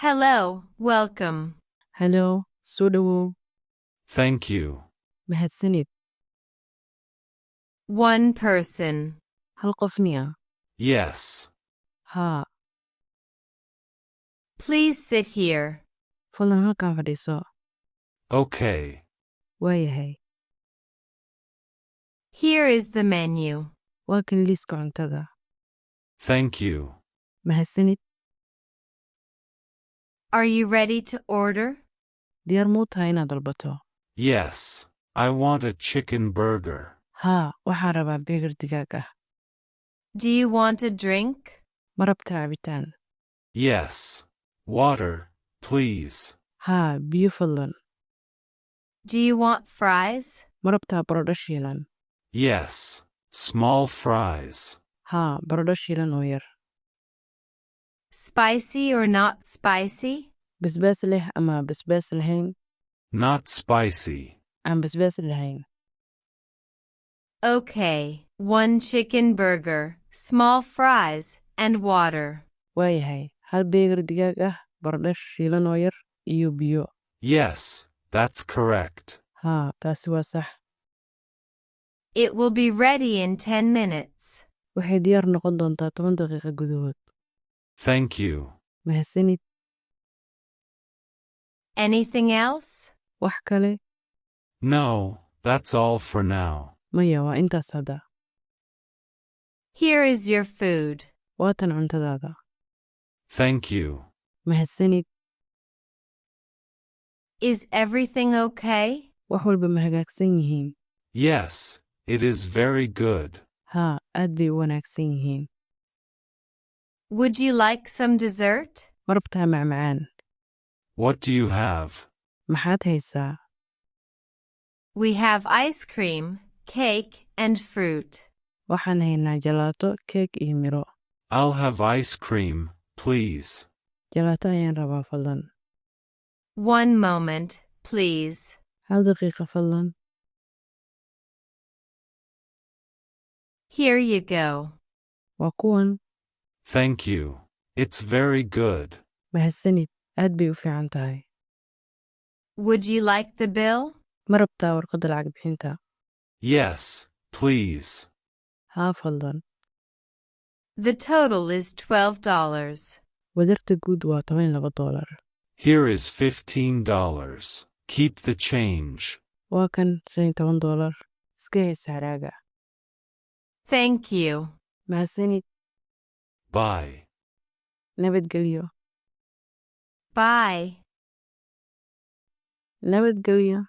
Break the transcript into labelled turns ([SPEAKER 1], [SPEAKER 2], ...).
[SPEAKER 1] Hello, welcome.
[SPEAKER 2] Hello, soo dhawow.
[SPEAKER 3] Thank you.
[SPEAKER 2] Mahadsanid.
[SPEAKER 1] One person.
[SPEAKER 2] Hal qof miya?
[SPEAKER 3] Yes.
[SPEAKER 2] Haa,
[SPEAKER 1] Please sit here.
[SPEAKER 2] fadlan halkan fadhiiso.
[SPEAKER 3] Okay.
[SPEAKER 2] Waayahay.
[SPEAKER 1] Here is the menu.
[SPEAKER 2] Waa kan liiska cuntada.
[SPEAKER 3] Thank you.
[SPEAKER 2] Mahadsanid.
[SPEAKER 1] Are you ready to order?
[SPEAKER 2] Diyaar muu tahay inaad dalbato?
[SPEAKER 3] Yes. I want a chicken burger.
[SPEAKER 2] Haa, waxaan rabaa beegar digaag ah.
[SPEAKER 1] Do you want a drink?
[SPEAKER 2] Ma rabtaa cabitaan?
[SPEAKER 3] Yes. Water, please.
[SPEAKER 2] Haa, biyo fadlan.
[SPEAKER 1] Do you want fries?
[SPEAKER 2] Ma rabtaa baradho shiilan?
[SPEAKER 3] Yes. Small fries.
[SPEAKER 2] Haa, baradho shiilan oo yar.
[SPEAKER 1] Spicy or not spicy?
[SPEAKER 2] Basbaas leh ama basbaas lahayn?
[SPEAKER 3] Not spicy.
[SPEAKER 2] Aan basbaas lahayn.
[SPEAKER 1] Okay, one chicken burger, small fries, and water.
[SPEAKER 2] Waayahay, hal beegar digaag ah, baradho shiilan oo yar, iyo biyo.
[SPEAKER 3] Yes, that's correct.
[SPEAKER 2] Haa, taasi waa sax.
[SPEAKER 1] It will be ready in 10 minutes.
[SPEAKER 2] Waxay diyaar noqon doontaa 10 daqiiqo gudahood.
[SPEAKER 3] Thank you.
[SPEAKER 2] Mahadsanid.
[SPEAKER 1] Anything else?
[SPEAKER 2] Wax kale?
[SPEAKER 3] No, that's all for now.
[SPEAKER 2] Maya, waa intaas hadda.
[SPEAKER 1] Here is your food.
[SPEAKER 2] Waa tan cuntadaada.
[SPEAKER 3] Thank you.
[SPEAKER 2] Mahadsanid.
[SPEAKER 1] Is everything okay?
[SPEAKER 2] Wax walba ma hagaagsan yihiin?
[SPEAKER 3] Yes, it is very good.
[SPEAKER 2] Haa, aad bay u wanaagsan yihiin.
[SPEAKER 1] Would you like some dessert?
[SPEAKER 2] Ma rabtaa macmacaan?
[SPEAKER 3] What do you have?
[SPEAKER 2] Maxaad haysaa?
[SPEAKER 1] We have ice cream, cake, and fruit.
[SPEAKER 2] Waxaan haynaa jalaato, keek iyo miro.
[SPEAKER 3] I'll have ice cream, please.
[SPEAKER 2] Jalaato ayaan rabaa fadlan.
[SPEAKER 1] One moment, please.
[SPEAKER 2] Hal daqiiqo fadlan.
[SPEAKER 1] Here you go.
[SPEAKER 2] Waa kuwan.
[SPEAKER 3] Thank you. It's very good.
[SPEAKER 2] Mahadsanid. Aad bay u fiican tahay.
[SPEAKER 1] Would you like the bill?
[SPEAKER 2] Ma rabtaa warqadda lacag bixinta?
[SPEAKER 3] Yes, please.
[SPEAKER 2] Haa fadlan.
[SPEAKER 1] The total is $12.
[SPEAKER 2] Wadarta guud waa $12.
[SPEAKER 3] Here is $15. Keep the change.
[SPEAKER 2] Waa kan $15. Iska haysa haraaga.
[SPEAKER 1] Thank you.
[SPEAKER 2] Mahadsanid.
[SPEAKER 3] Bye.
[SPEAKER 2] Nabadgelyo.
[SPEAKER 1] Bye.
[SPEAKER 2] Nabadgelyo.